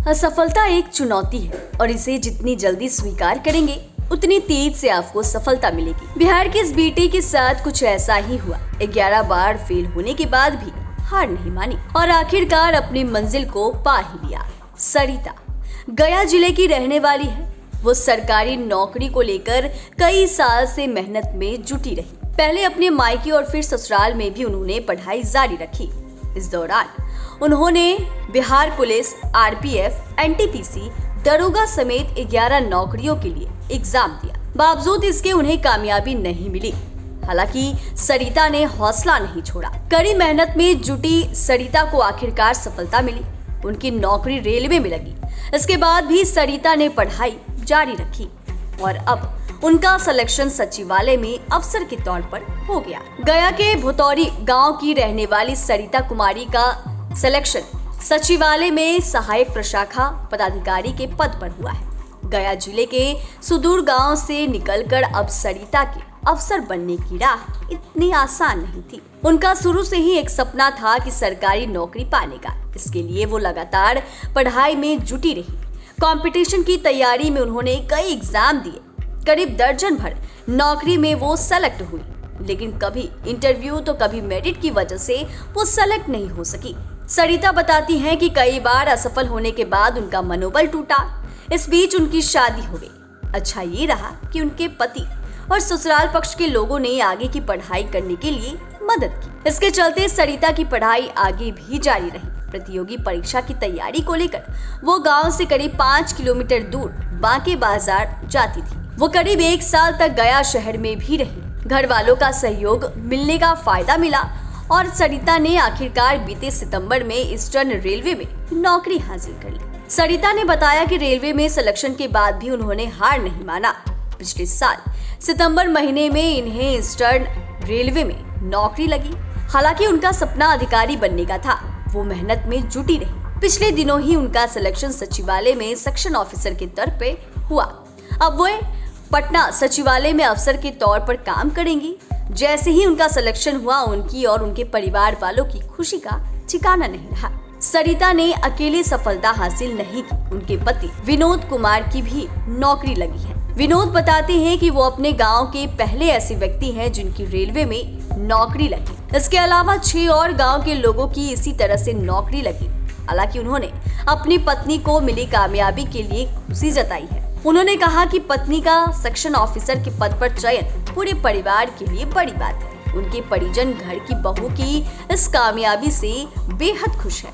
असफलता एक चुनौती है और इसे जितनी जल्दी स्वीकार करेंगे उतनी तेज से आपको सफलता मिलेगी। बिहार के इस बेटे के साथ कुछ ऐसा ही हुआ। 11 बार फेल होने के बाद भी हार नहीं मानी और आखिरकार अपनी मंजिल को पा ही लिया। सरिता गया जिले की रहने वाली है। वो सरकारी नौकरी को लेकर कई साल से मेहनत में जुटी रही। पहले अपने मायके और फिर ससुराल में भी उन्होंने पढ़ाई जारी रखी। इस दौरान उन्होंने बिहार पुलिस, आरपीएफ, एनटीपीसी, दरोगा समेत 11 नौकरियों के लिए एग्जाम दिया। बावजूद इसके उन्हें कामयाबी नहीं मिली। हालांकि सरिता ने हौसला नहीं छोड़ा। कड़ी मेहनत में जुटी सरिता को आखिरकार सफलता मिली। उनकी नौकरी रेलवे में लगी। इसके बाद भी सरिता ने पढ़ाई जारी रखी और अब उनका सिलेक्शन सचिवालय में अफसर के तौर पर हो गया। गया के भुतौरी गांव की रहने वाली सरिता कुमारी का सिलेक्शन सचिवालय में सहायक प्रशाखा पदाधिकारी के पद पर हुआ है। गया जिले के सुदूर गांव से निकलकर अब सरिता के अफसर बनने की राह इतनी आसान नहीं थी। उनका शुरू से ही एक सपना था कि सरकारी नौकरी पाने का। इसके लिए वो लगातार पढ़ाई में जुटी रही। कंपटीशन की तैयारी में उन्होंने कई एग्जाम दिए। करीब दर्जन भर नौकरी में वो सेलेक्ट हुई, लेकिन कभी इंटरव्यू तो कभी मेरिट की वजह से वो सेलेक्ट नहीं हो सकी। सरिता बताती हैं कि कई बार असफल होने के बाद उनका मनोबल टूटा। इस बीच उनकी शादी हो गई। अच्छा ये रहा कि उनके पति और ससुराल पक्ष के लोगों ने आगे की पढ़ाई करने के लिए मदद की। इसके चलते सरिता की पढ़ाई आगे भी जारी रही। प्रतियोगी परीक्षा की तैयारी को लेकर वो गांव से करीब 5 किलोमीटर दूर बांके बाजार जाती थी। वो करीब 1 साल तक गया शहर में भी रही। घर वालों का सहयोग मिलने का फायदा मिला और सरिता ने आखिरकार बीते सितंबर में ईस्टर्न रेलवे में नौकरी हासिल कर ली। सरिता ने बताया कि रेलवे में सिलेक्शन के बाद भी उन्होंने हार नहीं माना। पिछले साल सितंबर महीने में इन्हें ईस्टर्न रेलवे में नौकरी लगी। हालांकि उनका सपना अधिकारी बनने का था। वो मेहनत में जुटी रही। पिछले दिनों ही उनका सिलेक्शन सचिवालय में सेक्शन ऑफिसर के तौर पे हुआ। अब वो पटना सचिवालय में अफसर के तौर पर काम करेंगी। जैसे ही उनका सिलेक्शन हुआ, उनकी और उनके परिवार वालों की खुशी का ठिकाना नहीं रहा। सरिता ने अकेले सफलता हासिल नहीं की। उनके पति विनोद कुमार की भी नौकरी लगी है। विनोद बताते हैं कि वो अपने गांव के पहले ऐसे व्यक्ति हैं जिनकी रेलवे में नौकरी लगी। इसके अलावा 6 और गांव के लोगों की इसी तरह से नौकरी लगी। हालांकि उन्होंने अपनी पत्नी को मिली कामयाबी के लिए खुशी जताई है। उन्होंने कहा कि पत्नी का सेक्शन ऑफिसर के पद पर चयन पूरे परिवार के लिए बड़ी बात है। उनके परिजन घर की बहू की इस कामयाबी से बेहद खुश है।